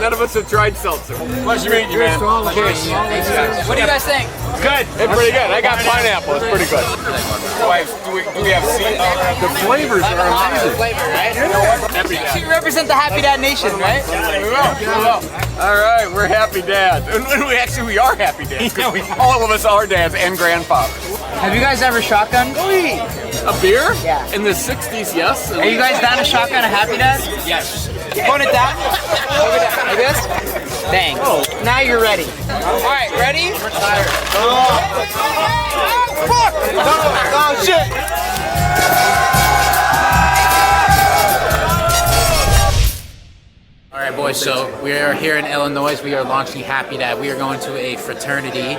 None of us have tried seltzer. Pleasure meeting you, man. Cheers. Thanks, guys. What do you guys think? Good. It's pretty good. I got pineapple. It's pretty good. Do we have seeds? The flavors are amazing. Flavor, right? So you represent the Happy Dad Nation, right? We will. All right, we're happy dads. And we are happy dads. All of us are dads and grandfathers. Have you guys ever shotgunned? A beer? Yeah. In the 60s, yes. Are you guys down to shotgun a Happy Dad? Yes. Point it down. Look at that. Like this? Bang. Now you're ready. All right, ready? We're tired. Fuck! Oh, shit! All right, boys, so we are here in Illinois. We are launching Happy Dad. We are going to a fraternity